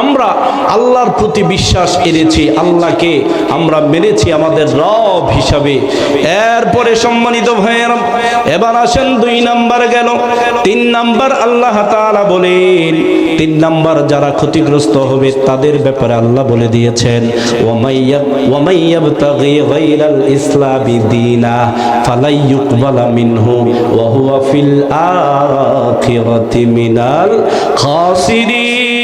আমরা আল্লাহর প্রতি বিশ্বাস এনেছি, আল্লাহকে আমরা মেনেছি আমাদের রব হিসাবে। এরপরে সম্মানিত ভাইয়েরা, এবার আসেন 2 নাম্বার গেল। 3 নাম্বার আল্লাহ তাআলা বলেন, 3 নাম্বার যারা ক্ষতিগ্রস্ত হবে তাদের ব্যাপারে আল্লাহ বলে দিয়েছেন, ওয়ামাইয়াবতাগি গায়রাল ইসলামি দীনা ফালাই ইউকবালা মিনহু ওয়া হুয়া ফিল আখিরাতি মিনাল খাসিরিন।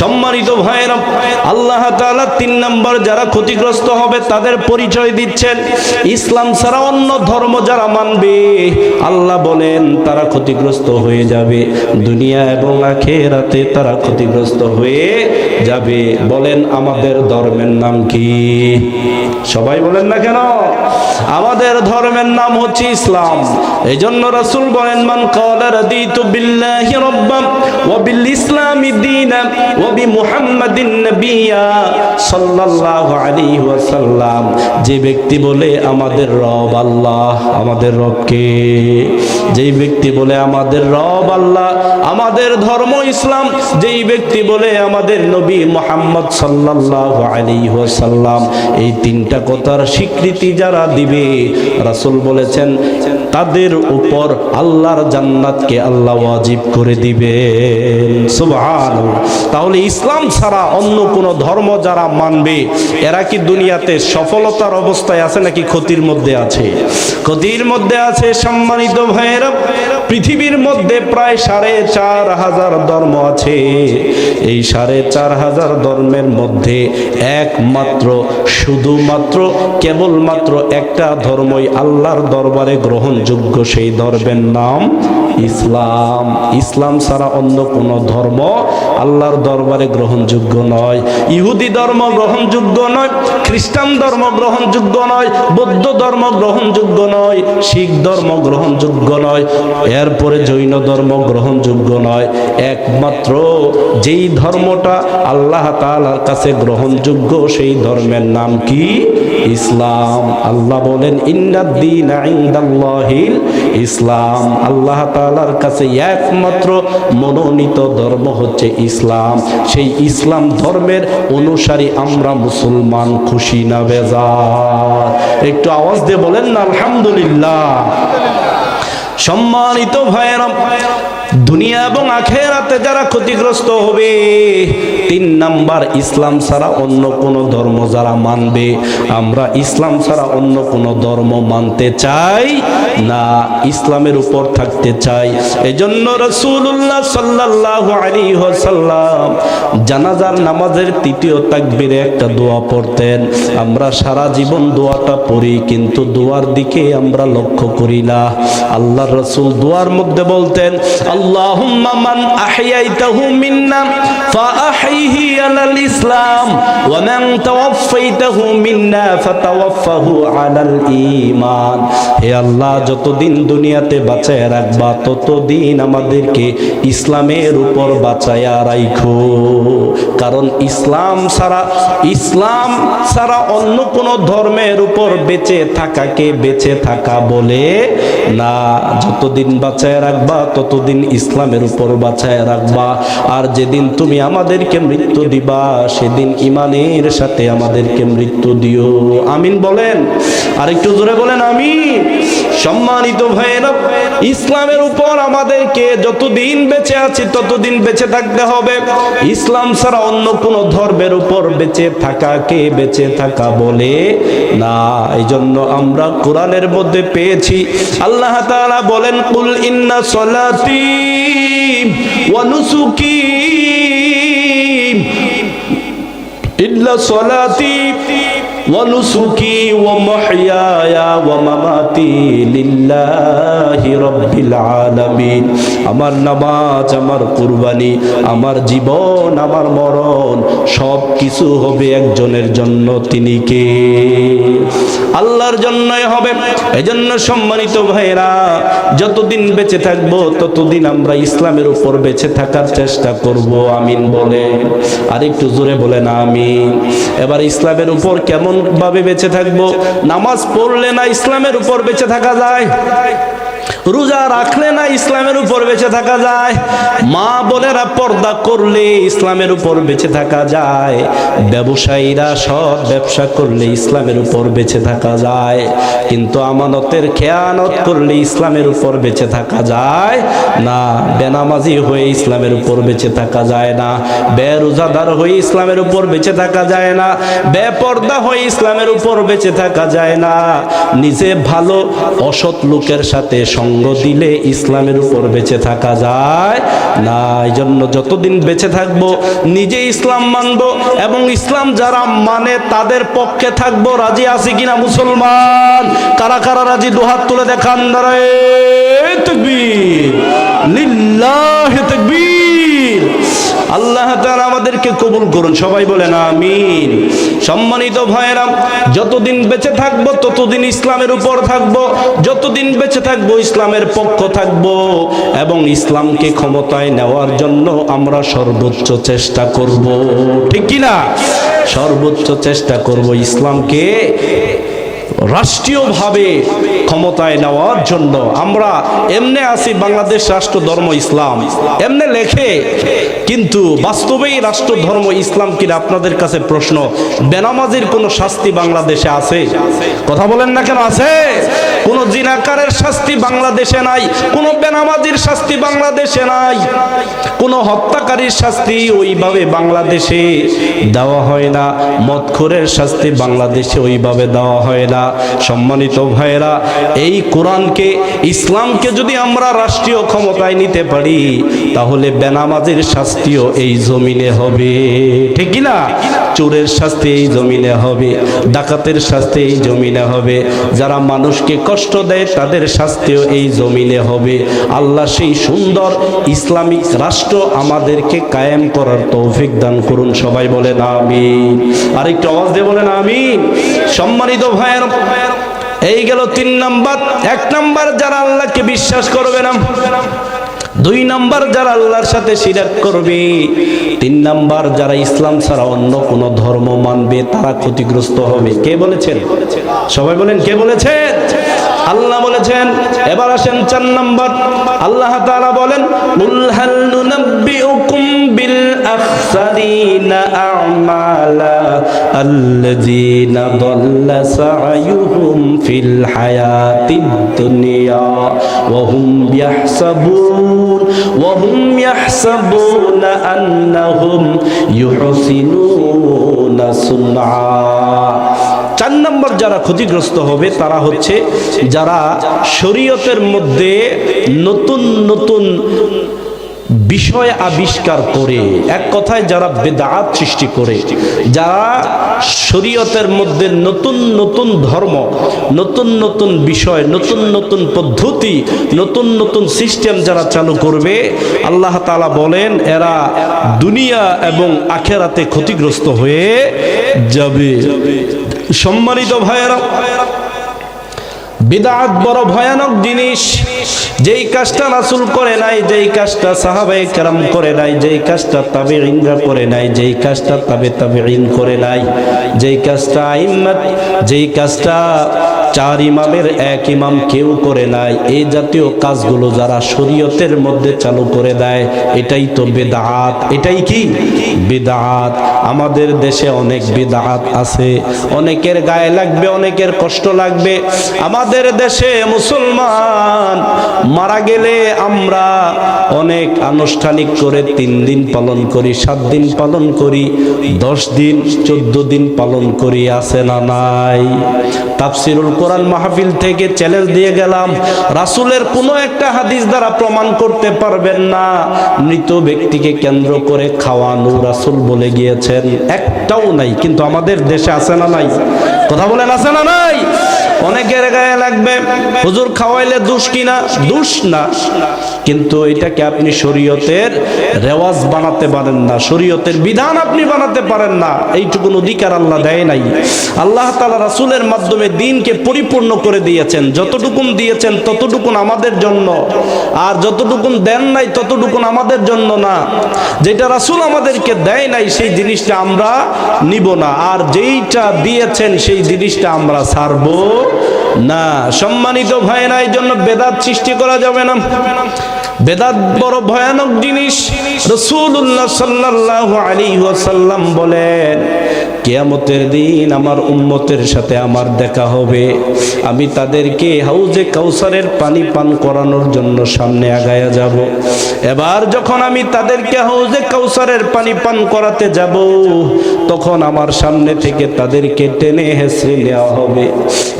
সম্মানিত ভাইরা, আল্লাহ আল্লাহ তাআলা 3 নম্বর যারা ক্ষতিগ্রস্ত হবে তাদের পরিচয় দিচ্ছেন। ইসলাম ছাড়া অন্য ধর্ম যারা মানবে আল্লাহ বলেন তারা ক্ষতিগ্রস্ত হয়ে যাবে, দুনিয়া এবং আখিরাতে তারা ক্ষতিগ্রস্ত হয়ে যাবে। বলেন আমাদের ধর্মের নাম কি? সবাই বলেন না কেন? আমাদের ধর্মের নাম হচ্ছে ইসলাম। এইজন্য রাসূল বলেন, মান ক্বালা রাদিতু বিল্লাহি রাব্বান ওয়া বিল ইসলামি দীনান ওয়া বি মুহাম্মাদিন নাবিয়্যা সাল্লাল্লাহু আলাইহি ওয়াসাল্লাম, যে ব্যক্তি বলে আমাদের রব আল্লাহ, আমাদের রবকে, যেই ব্যক্তি বলে আমাদের রব আল্লাহ, আমাদের ধর্ম ইসলাম, যেই ব্যক্তি বলে আমাদের নবী মুহাম্মদ সাল্লাল্লাহু আলাইহি ওয়াসাল্লাম, এই তিনটা কথার স্বীকৃতি যারা দিবে রাসূল বলেছেন তাদের উপর আল্লাহর জান্নাতকে আল্লাহ ওয়াজিব করে দিবেন। সুবহানাল্লাহ। তাহলে ইসলাম ছাড়া অন্য কোন ধর্ম যারা মানবে এরা কি দুনিয়াতে সফলতার অবস্থায় আছে নাকি ক্ষতির মধ্যে আছে? ক্ষতির মধ্যে আছে। সম্মানিত ভাইয়েরা, পৃথিবীর মধ্যে প্রায় ৪৫০০ ধর্ম আছে। এই ৪৫০০ ধর্মের মধ্যে একমাত্র শুধুমাত্র কেবলমাত্র একটা ধর্মই আল্লাহর দরবারে গ্রহণযোগ্য, সেই ধর্মের নাম ইসলাম। ইসলাম ছাড়া অন্য কোন ধর্ম আল্লাহর দরবারে গ্রহণযোগ্য নয়। ইহুদি ধর্ম গ্রহণযোগ্য নয়, খ্রিস্টান ধর্ম গ্রহণযোগ্য নয়, বৌদ্ধ ধর্ম গ্রহণযোগ্য নয়, শিখ ধর্ম গ্রহণযোগ্য নয়, এরপরে জৈন ধর্ম গ্রহণযোগ্য নয়। একমাত্র যেই ধর্মটা আল্লাহ তাআলার কাছে গ্রহণযোগ্য সেই ধর্মের নাম কি? ইসলাম। আল্লাহ বলেন ইন্নাদ-দীনা ইনদাল্লাহিল ইসলাম, আল্লাহ তাআলার কাছে একমাত্র মনোনীত ধর্ম হচ্ছে ইসলাম। সেই ইসলাম ধর্মের অনুসারী আমরা মুসলমান, খুশি না বেজার? একটু আওয়াজ দিয়ে বলেন না আলহামদুলিল্লাহ। সম্মানিত ভাইয়েরা, দুনিয়া এবং আখিরাতে যারা ক্ষতিগ্রস্ত হবে 3 নাম্বার, ইসলাম ছাড়া অন্য কোন ধর্ম যারা মানবে। আমরা ইসলাম ছাড়া অন্য কোন ধর্ম মানতে চাই না, ইসলামের উপর থাকতে চাই। এজন্য রাসূলুল্লাহ সাল্লাল্লাহু আলাইহি ওয়াসাল্লাম জানাজার নামাজের 3য় তাকবীরে একটা দোয়া পড়তেন। আমরা সারা জীবন দোয়াটা পড়ি কিন্তু দোয়ার দিকে আমরা লক্ষ্য করি না। আল্লাহর রাসূল দোয়ার মধ্যে বলতেন, আল্লাহুম্মা মান আহইয়াইতাহু মিন্না ফাআহইহি আলাল ইসলাম ওয়া মান তাওয়াফাইতাহু মিন্না ফাতাওয়াফাহু আলাল ঈমান। হে আল্লাহ, যতদিন দুনিয়াতে বাঁচায়া রাখবা ততদিন আমাদেরকে ইসলামের উপর বাঁচায়া রাখো। কারণ ইসলাম ছাড়া অন্য কোন ধর্মের উপর বেঁচে থাকাকে বেঁচে থাকা বলে না। যতদিন বাঁচায়া রাখবা ততদিন ইসলামের উপর বাঁচায়া রাখবা। আর যেদিন তুমি আমাদেরকে মৃত্যু দিবা সেদিন ঈমানের সাথে আমাদেরকে মৃত্যু দিও। আমিন বলেন, আর একটু জোরে বলেন আমিন। সম্মানিত ভাইয়েরা, ইসলামের উপর আমাদেরকে যতদিন বেঁচে আছি ততদিন বেঁচে থাকতে হবে। ইসলাম ছাড়া অন্য কোন ধর্মের উপর বেঁচে থাকাকে বেঁচে থাকা বলে না। এই জন্য আমরা কোরআনের মধ্যে পেয়েছি আল্লাহ তাআলা বলেন, কুল ইন্না সলাতি ওয়া নুসুকি ইল্লা সলাতি ওয়া নুসুকি ওয়া মাহইয়ায়া ওয়া মামাতি লিল্লাহি রাব্বিল আলামিন। আমার নামাজ, আমার কুরবানি, আমার জীবন, আমার মরণ সব কিছু হবে একজনের জন্য। তিনি কে? আল্লাহর জন্যই হবে। এজন্য সম্মানিত ভাইরা, যতদিন বেঁচে থাকবো ততদিন আমরা ইসলামের উপর বেঁচে থাকার চেষ্টা করব। আমিন বলে, আর একটু জোরে বলেন আমিন। এবার ইসলামের উপর কেমন ভাবে বেঁচে থাকবো? নামাজ পড়লে না ইসলামের উপর বেঁচে থাকা যায়? রোজা রাখলে না ইসলামের উপর বেঁচে থাকা যায়? মা বোনেরা পর্দা করলে ইসলামের উপর বেঁচে থাকা যায়? ব্যবসায়ীরা সৎ ব্যবসা করলে ইসলামের উপর বেঁচে থাকা যায়? কিন্তু আমানতের খেয়ানত করলে ইসলামের উপর বেঁচে থাকা যায় না। বেনামাজি হয়ে ইসলামের উপর বেঁচে থাকা যায় না। বেরোজাদার হয়ে ইসলামের উপর বেঁচে থাকা যায় না। বেপর্দা হয়ে ইসলামের উপর বেঁচে থাকা যায় না। নিজে ভালো অসৎ লোকের সাথে সঙ্গ দিলে ইসলামের উপর বেঁচে থাকা যায় না। এই জন্য যতদিন বেঁচে থাকবো নিজে ইসলাম মানবো এবং ইসলাম যারা মানে তাদের পক্ষে থাকবো। রাজি আছি কিনা মুসলমান? কারা কারা রাজি দুহাত তুলে দেখান। নারায়ে তাকবীর, লিল্লাহি তাকবীর। আল্লাহ তাআলা আমাদেরকে কবুল করুন, সবাই বলেন আমিন। সম্মানিত ভাইয়েরা, যতদিন বেঁচে থাকবো ততদিন ইসলামের উপর থাকবো, যতদিন বেঁচে থাকবো ইসলামের পক্ষ থাকবো এবং ইসলামকে ক্ষমতায় নেওয়ার জন্য আমরা সর্বোচ্চ চেষ্টা করব। ঠিক কি না? সর্বোচ্চ চেষ্টা করব ইসলামকে রাষ্ট্রীয়ভাবে ক্ষমতায় নেওয়ার জন্য। আমরা এমনি আছি বাংলাদেশ রাষ্ট্র ধর্ম ইসলাম, এমনি লেখে, কিন্তু বাস্তবেই রাষ্ট্র ধর্ম ইসলাম কিনা? আপনাদের কাছে প্রশ্ন, বেনামাজির কোনো শাস্তি বাংলাদেশে আছে? কথা বলেন না কেন? আছে? কোন জিনাকারের শাস্তি বাংলাদেশে নাই, কোন বেনামাজির শাস্তি বাংলাদেশে নাই, কোন হত্যাকারীর শাস্তি ওইভাবে বাংলাদেশে দেওয়া হয় না, মদখোরের শাস্তি বাংলাদেশে ওইভাবে দেওয়া হয় না। সম্মানিত ভাইয়েরা, এই কোরআনকে ইসলামকে যদি আমরা রাষ্ট্রীয় ক্ষমতায় নিতে পারি তাহলে বেনামাজির শাস্তিও এই জমিনে হবে। ঠিক কি না? চোরের শাস্তি এই জমিনে হবে, ডাকাতের শাস্তি এই জমিনে হবে, যারা মানুষকে কষ্ট দেয় তাদের শাস্তিও এই জমিনে হবে। আল্লাহ সেই সুন্দর ইসলামিক রাষ্ট্র আমাদেরকে কায়েম করার তৌফিক দান করুন, সবাই বলেন আমিন। আরেকটু আওয়াজ দিয়ে বলেন আমিন। সম্মানিত ভাইয়েরা, এই গেল 3 নাম্বার। 1 নাম্বার যারা আল্লাহকে বিশ্বাস করবে না, 2 নাম্বার যারা আল্লাহর সাথে শিরক করবে, 3 নাম্বার যারা ইসলাম ছাড়া অন্য কোন ধর্ম মানবে তারা ক্ষতিগ্রস্ত হবে। কে বলেছেন? সবাই বলেন, কে বলেছেন? আল্লাহ বলেছেন। এবার আসেন 4 নাম্বার। আল্লাহ তাআলা বলেন, কুল হাল নুনাব্বিউকুম বিল আখসারিনা আমালা আল্লাযীনা দাল্লা সা'য়ুহুম ফিল হায়াতিদ দুনিয়া ওয়া হুম ইয়াহসাবুনা আন্নাহুম ইউহসিনুনা সুনআ। 4 নম্বর যারা ক্ষতিগ্রস্ত হবে তারা হচ্ছে যারা শরীয়তের মধ্যে নতুন নতুন বিষয় আবিষ্কার করে, এক কথায় যারা বিদআত সৃষ্টি করে, যারা শরীয়তের মধ্যে নতুন নতুন ধর্ম, নতুন নতুন বিষয়, নতুন নতুন পদ্ধতি, নতুন নতুন সিস্টেম যারা চালু করবে, আল্লাহ তাআলা বলেন এরা দুনিয়া এবং আখিরাতে ক্ষতিগ্রস্ত হয়ে যাবে। সম্মানিত ভাইয়েরা, বিদআত বড় ভয়ানক জিনিস। যেই কাজটা রাসূল করে নাই, যেই কাজটা সাহাবায়ে কেরাম করে নাই, যেই কাজটা তাবেঈনরা করে নাই, যেই কাজটা তাবেঈন করে নাই, যেই কাজটা আইম্মাত, যেই কাজটা 4 ইমামের 1 ইমাম কেউ করে নাই, এই জাতীয় কাজগুলো যারা শরীয়তের মধ্যে চালু করে দেয় এটাই তো বিদআত। এটাই কি? বিদআত। আমাদের দেশে অনেক বিদআত আছে, অনেকের গায়ে লাগবে, অনেকের কষ্ট লাগবে। আমাদের দেশে মুসলমান মারা গেলে আমরা অনেক আনুষ্ঠানিক করে 3 দিন পালন করি, 7 দিন পালন করি, 10 দিন 14 দিন পালন করি, আছে না নাই? তাফসিরুল কোরআন মাহফিল থেকে চ্যালেঞ্জ দিয়ে গেলাম, রাসূলের কোনো একটা হাদিস দ্বারা প্রমাণ করতে পারবেন না মৃত ব্যক্তিকে কেন্দ্র করে খাওয়ানো রাসূল বলে গিয়েছেন, একটাও নাই। কিন্তু আমাদের দেশে আছে না নাই? কথা বলেন, আছে না নাই? অনেকের গায়ে লাগবে, হুজুর খাওয়াইলে দোষ কিনা? দোষ না, কিন্তু এটাকে আপনি শরীয়তের রেওয়াজ বানাতে পারেন না, শরীয়তের বিধান আপনি বানাতে পারেন না, এইটুকুন অধিকার আল্লাহ দেয় নাই। আল্লাহ তাআলা রাসূলের মাধ্যমে দ্বীনকে পরিপূর্ণ করে দিয়েছেন, যতটুকুন দিয়েছেন ততটুকুন আমাদের জন্য, আর যতটুকুন দেন নাই ততটুকুন আমাদের জন্য না। যেটা রাসূল আমাদেরকে দেয় নাই সেই জিনিসটা আমরা নিব না, আর যেইটা দিয়েছেন সেই জিনিসটা আমরা ছাড়বো না। সম্মানিত ভাইরা, এই জন্য বেদাত সৃষ্টি করা যাবে না। বেদাত বড় ভয়ানক জিনিস। রাসূলুল্লাহ সাল্লাল্লাহু আলাইহি ওয়াসাল্লাম বলেন, কিয়ামতের দিন আমার উম্মতের সাথে আমার দেখা হবে, আমি তাদেরকে হাউজে কাউসারের পানি পান করানোর জন্য সামনে আগায়া যাব। এবার যখন আমি তাদেরকে হাউজে কাউসারের পানি পান করাতে যাব, তখন আমার সামনে থেকে তাদেরকে টেনে হেসড়ে নেওয়া হবে।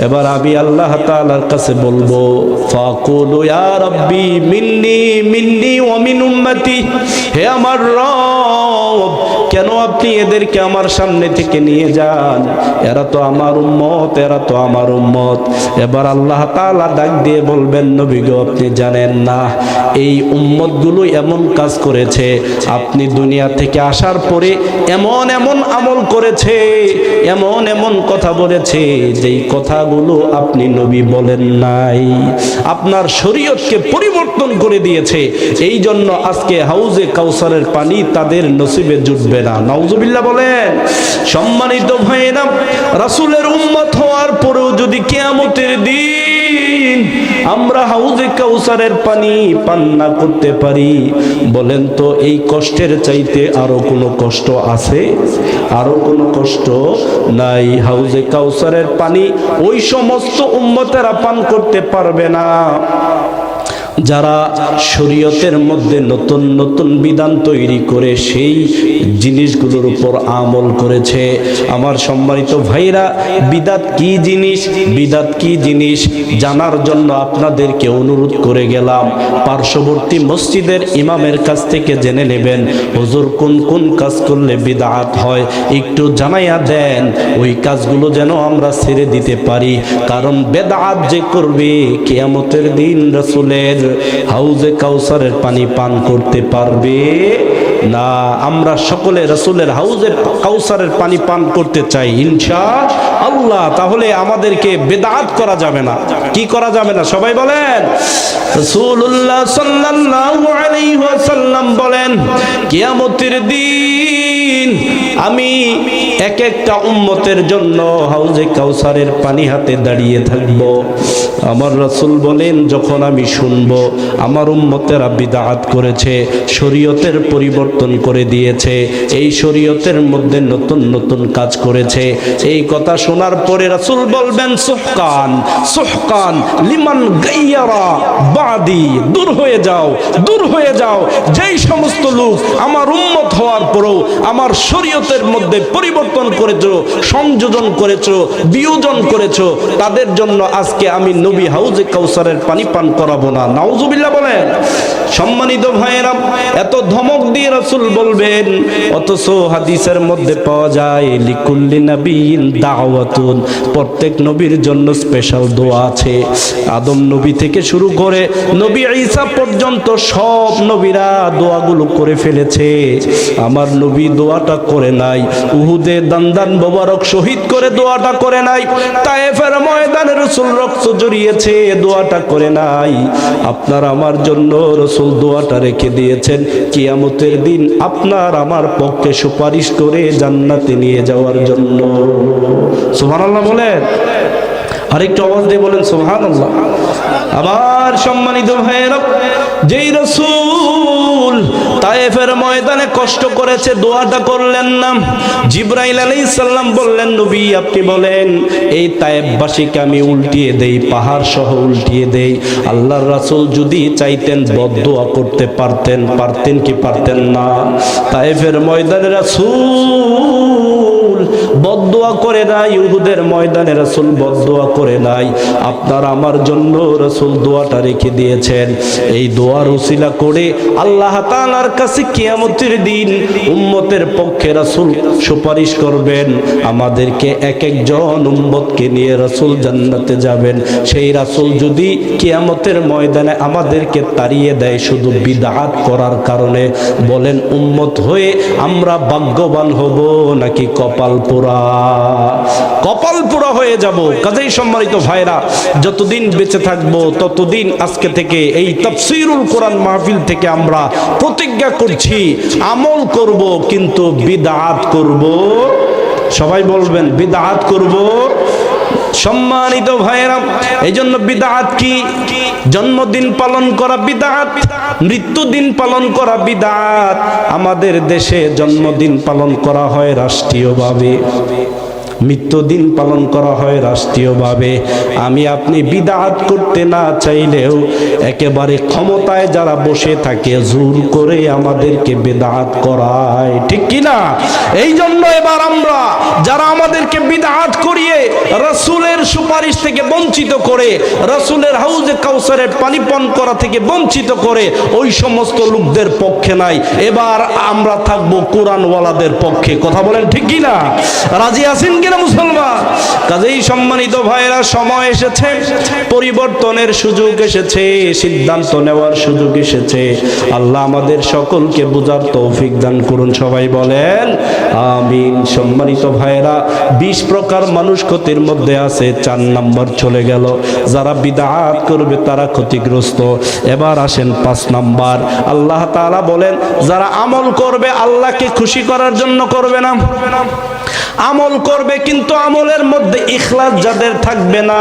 এবার আমি আল্লাহ তাআলার কাছে বলবো, ফাকুলু ইয়া রাব্বি মিন্নি মিন্নি ওয়া মিন উম্মতি, হে আমার রব, কেন আপনি এদেরকে আমার সামনে থেকে নিয়ে যান? এরা তো আমার উম্মত, এরা তো আমার উম্মত। এবার আল্লাহ তাআলা ডাক দিয়ে বলবেন, নবী গো, আপনি জানেন না এই উম্মতগুলো এমন কাজ করেছে, আপনি দুনিয়া থেকে আসার পরে এমন এমন আমল করেছে, এমন এমন কথা বলেছে, যেই কথাগুলো আপনি নবী বলেন নাই। আপনার শরীয়তকে পরিবর্তন করে দিয়েছে। এই জন্য আজকে হাউজে কাউসারের পানি তাদের নসিবে জুটবে না। নাউজুবিল্লাহ বলেন। সম্মানিত ভাইরা, রাসূলের উম্মত হওয়ার পরেও যদি কিয়ামতের দিন আমরা হাউজে কাউসারের পানি পান না করতে পারি, বলেন তো এই কষ্টের চাইতে আরো কোনো কষ্ট আছে? আরো কোনো কষ্ট নাই। হাউজে কাউসারের পানি ওই সমস্ত উম্মতেরা পান করতে পারবে না যারা শরীয়তের মধ্যে নতুন নতুন বিধান তৈরি করে সেই জিনিসগুলোর উপর আমল করেছে। আমার সম্মানিত ভাইরা, বিদাত কি জিনিস, বিদাত কি জিনিস জানার জন্য আপনাদেরকে অনুরোধ করে গেলাম, পার্শ্ববর্তী মসজিদের ইমামের কাছ থেকে জেনে নেবেন, হুজুর কোন কোন কাজ করলে বিদআত হয় একটু জানাইয়া দেন, ওই কাজগুলো যেন আমরা ছেড়ে দিতে পারি। কারণ বেদআত যে করবে কিয়ামতের দিন রাসূলের হাউজে কাউসারের পানি পান করতে পারবে না। আমরা সকলে রাসূলের হাউজে কাউসারের পানি পান করতে চাই ইনশাআল্লাহ। তাহলে আমাদেরকে বেদআত করা যাবে না। কি করা যাবে না? সবাই বলেন। রাসূলুল্লাহ সাল্লাল্লাহু আলাইহি ওয়াসাল্লাম বলেন, কিয়ামতের দিন আমি এক একটা উম্মতের জন্য হাউজে কাউসারের পানি হাতে দাঁড়িয়ে থাকব। আমার রাসূল বলেন, যখন আমি শুনব আমার উম্মতেরা বিদআত করেছে, শরীয়তের পরিবর্তন করে দিয়েছে, এই শরীয়তের মধ্যে নতুন নতুন কাজ করেছে, এই কথা শোনার পরে রাসূল বলবেন, সুহকান সুহকান লিমান গায়্যারা বাদি, দূর হয়ে যাও, দূর হয়ে যাও যেই সমস্ত লোক আমার উম্মত হওয়ার পরেও আমার শরীয়তের মধ্যে পরিবর্তন করেছো, সংযোজন করেছো, বিয়োজন করেছো, তাদের জন্য আজকে আমি নবী হাউজে কাউসারের পানি পান করাবো না। নাউজুবিল্লাহ বলেন। সম্মানিত ভাইয়েরা, এত ধমক দিয়ে রাসূল বলবেন, অথচ হাদিসের মধ্যে পাওয়া যায় লিকুল্লি নাবিয়িন দাওয়াতুন, প্রত্যেক নবীর জন্য স্পেশাল দোয়া আছে। আদম নবী থেকে শুরু করে নবী ঈসা পর্যন্ত সব নবীরা দোয়াগুলো করে ফেলেছে, আমার নবী দোয়াটা করে নাই। উহুদে দান্দান মোবারক শহীদ করে দোয়াটা করে নাই। তায়েফের ময়দানে রাসূল রক্ত জড়িয়েছে, দোয়াটা করে নাই। আপনার আমার জন্য রাসূল দোয়াটা রেখে দিয়েছেন, কিয়ামতের দিন আপনার আমার পক্ষে সুপারিশ করে জান্নাতে নিয়ে যাওয়ার জন্য। সুবহানাল্লাহ বলেন। আরেকটু আওয়াজ দিয়ে বলেন সুবহানাল্লাহ। আবার সম্মানিত ভাইয়েরা, যেই রাসূল তায়েফের ময়দানে কষ্ট করেছে, দোয়াটা করলেন না। জিবরাইল আলাইহিস সালাম বললেন, নবী আপনি বলেন এই তায়েফবাসীকে আমি উল্টিয়ে দেই, পাহাড় সহ উল্টিয়ে দেই। আল্লাহর রাসূল যদি চাইতেন বদদোয়া করতে পারতেন, পারতেন কি পারতেন না? তায়েফের ময়দানে রাসূল বদদোয়া করে নাই, উহুদের ময়দানে রাসূল বদদোয়া করে নাই। আপনার আমার জন্য রাসূল দোয়াটা রেখে দিয়েছেন। এই দোয়ার উসিলা করে আল্লাহ তাআলার কাছে কিয়ামতের দিন উম্মতের পক্ষে রাসূল সুপারিশ করবেন। আমাদেরকে এক একজন উম্মতকে নিয়ে রাসূল জান্নাতে যাবেন। সেই রাসূল যদি কিয়ামতের ময়দানে আমাদেরকে তাড়িয়ে দেয় শুধু বিদআত করার কারণে, বলেন উম্মত হয়ে আমরা ভাগ্যবান হব নাকি কপাল পোড়া? কপাল পোড়া হয়ে যাব। কাজেই সম্মানিত ভাইরা, যতদিন বেঁচে থাকবো ততদিন আজকে থেকে এই তাফসীরুল কোরআন মাহফিল থেকে আমরা প্রতিজ্ঞা করছি, আমল করব কিন্তু বিদআত করব। সবাই বলবেন বিদআত করব সম্মানিত ভাইরা, এই জন্য বিদআত কি? জন্মদিন পালন করা বিদআত, মৃত্যুদিন পালন করা বিদআত। আমাদের দেশে জন্মদিন পালন করা হয় রাষ্ট্রীয়ভাবে, মৃত্যুদিন পালন করা হয় রাষ্ট্রীয়ভাবে। আমি আপনি বিদআত করতে না চাইলেও একেবারে ক্ষমতায় যারা বসে থাকে জোর করে আমাদেরকে বিদআত করায়, ঠিক কি না? এই জন্য এবার আমরা যারা আমাদেরকে বিদআত করিয়ে রাসূলের সুপারিশ থেকে বঞ্চিত করে, রাসূলের হাউজে কাউসারের পানি পান করা থেকে বঞ্চিত করে, ওই সমস্ত লোকদের পক্ষে নাই। এবার আমরা থাকবো কোরআনওয়ালাদের পক্ষে। কথা বলেন ঠিক কি না? রাজি আছেন মুসলমান? কাজেই সম্মানিত ভাইরা, সময় এসেছে, পরিবর্তনের সুযোগ এসেছে, সিদ্ধান্ত নেওয়ার সুযোগ এসেছে। আল্লাহ আমাদের সকলকে বুঝার তৌফিক দান করুন, সবাই বলেন আমিন। সম্মানিত ভাইরা, 20 প্রকার মানুষ ক্ষতির মধ্যে আছে। 4 নাম্বার চলে গেল, যারা বিদআত করবে তারা ক্ষতিগ্রস্ত। এবার আসেন 5 নাম্বার। আল্লাহ তাআলা বলেন যারা আমল করবে আল্লাহকে খুশি করার জন্য করবে না, আমল করবে কিন্তু আমলের মধ্যে ইখলাস যাদের থাকবে না,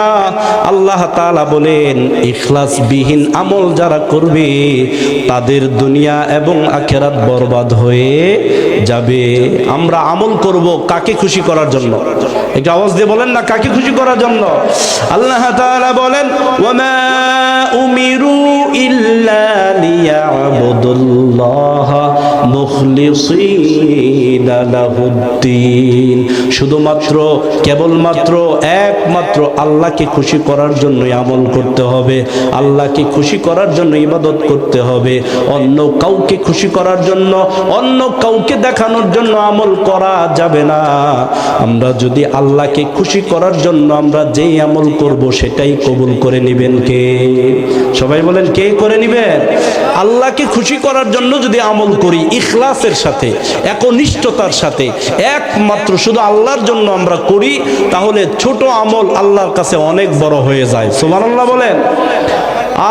আল্লাহ তাআলা বলেন ইখলাসবিহীন আমল যারা করবে তাদের দুনিয়া এবং আখিরাত বরবাদ হয়ে যাবে। আমরা আমল করব কাকে খুশি করার জন্য? একটু আওয়াজ দিয়ে বলেন না, কাকে খুশি করার জন্য? আল্লাহ তাআলা বলেন ওয়ামা উমিরু ইল্লা লিয়াবুদুল্লাহ মুখলিসিনা লাহুদ্দিন। শুধুমাত্র কেবলমাত্র একমাত্র আল্লাহকে খুশি করার জন্যই আমল করতে হবে, আল্লাহকে খুশি করার জন্য ইবাদত করতে হবে। অন্য কাউকে খুশি করার জন্য, অন্য কাউকে দেখানোর জন্য আমল করা যাবে না। আমরা যদি আল্লাহকে খুশি করার জন্য আমরা যেই আমল করব সেটাই কবুল করে নেবেন কে? সবাই বলেন কে করে নেবেন? আল্লাহকে খুশি করার জন্য যদি আমল করি ইখলাসের সাথে, একনিষ্ঠতার সাথে, একমাত্র শুধু আল্লাহর জন্য আমরা করি, তাহলে ছোট আমল আল্লাহর কাছে অনেক বড় হয়ে যায়। সুবহানাল্লাহ বলেন।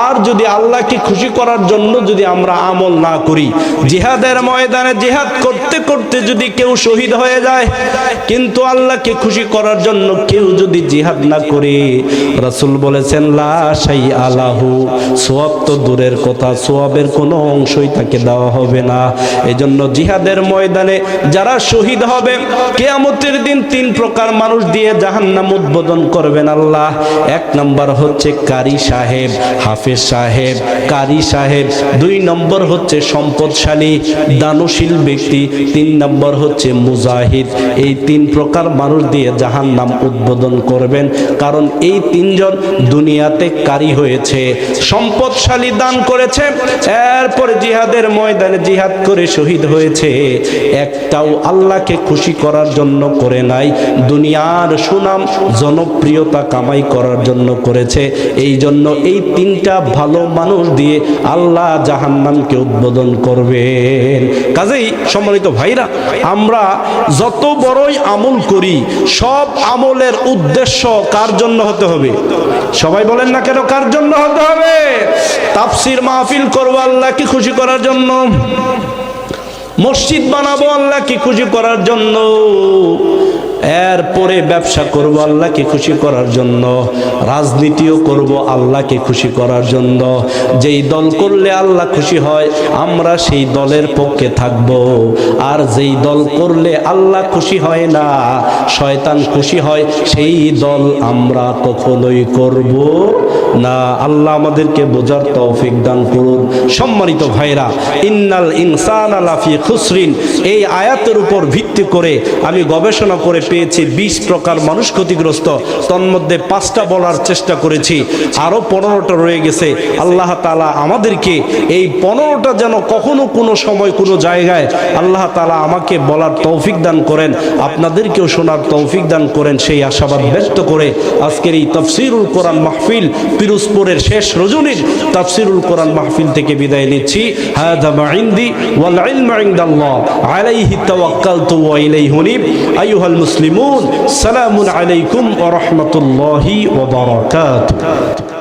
আর যদি আল্লাহকে খুশি করার জন্য যদি আমরা আমল না করি, জিহাদের ময়দানে জিহাদ করতে করতে যদি কেউ শহীদ হয়ে যায়, কিন্তু আল্লাহকে খুশি করার জন্য কেউ যদি জিহাদ না করে, রাসূল বলেছেন লা শাইআ লাহু, সওয়াব তো দূরের কথা, সওয়াবের কোনো অংশই তাকে দেওয়া হবে না। এজন্য জিহাদের ময়দানে যারা শহীদ হবে কিয়ামতের দিন 3 প্রকার মানুষ দিয়ে জাহান্নাম উদ্বোধন করবেন আল্লাহ। 1 নাম্বার হচ্ছে কারি সাহেব, হাফেজ সাহেব, কারি সাহেব। 2 নম্বর হচ্ছে সম্পদশালী দানশীল ব্যক্তি। 3 নম্বর হচ্ছে মুজাহিদ। এই 3 প্রকার মানুষ দিয়ে জাহান্নাম উদ্বোধন করবেন। কারণ এই 3 জন দুনিয়াতে কারি হয়েছে, সম্পদশালী দান করেছে, এরপর জিহাদের ময়দানে জিহাদ করে শহীদ হয়েছে। একটাও আল্লাহকে খুশি করার জন্য করে নাই, দুনিয়ার সুনাম জনপ্রিয়তা কামাই করার জন্য করেছে। এই জন্য এই 3টা ভালো মানুষ দিয়ে আল্লাহ জাহান্নামকে উদ্বোধন করবেন। কাজেই সম্মানিত ভাইরা, আমরা যত বড়ই আমল করি সব আমলের উদ্দেশ্য কার জন্য হতে হবে? সবাই বলেন না কেন, কার জন্য হতে হবে? তাফসীর মাহফিল করব আল্লাহকে খুশি করার জন্য, মসজিদ বানাবো আল্লাহকে খুশি করার জন্য, এরপরে ব্যবসা করব আল্লাহকে খুশি করার জন্য, রাজনীতিও করব আল্লাহকে খুশি করার জন্য। যেই দল করলে আল্লাহ খুশি হয় আমরা সেই দলের পক্ষে থাকব, আর যেই দল করলে আল্লাহ খুশি হয় না, শয়তান খুশি হয়, সেই দল আমরা কখনোই করব না। আল্লাহ আমাদেরকে বোঝার তৌফিক দান করুন। সম্মানিত ভাইরা, ইন্নাল ইনসানা লাফি খুসরিন, এই আয়াতের উপর ভিত্তি করে আমি গবেষণা করে পেয়েছি 20 প্রকার মানুষ ক্ষতিগ্রস্ত। তন্মধ্যে 5টা বলার চেষ্টা করেছি, আরো 15টা রয়ে গেছে। আল্লাহ তাআলা আমাদেরকে এই 15টা যেন কখনো কোনো সময় কোনো জায়গায় আল্লাহ তাআলা আমাকে বলার তৌফিক দান করেন, আপনাদেরকেও শোনার তৌফিক দান করেন, সেই আশাবাদ ব্যক্ত করে আজকের এই তাফসীরুল কোরআন মাহফিল, পিরোজপুরের শেষ রজনীর তাফসীরুল কোরআন মাহফিল থেকে বিদায় নিচ্ছি। হাযা মা ইনদি ওয়াল ইলমু ইনদাল্লাহ আলাইহি তাওয়াক্কালতু ওয়া ইলাইহি উনীব। আইয়ুহাল মুসলিমুন, সালামুন আলাইকুম ওয়া রাহমাতুল্লাহি ওয়া বারাকাতুহু।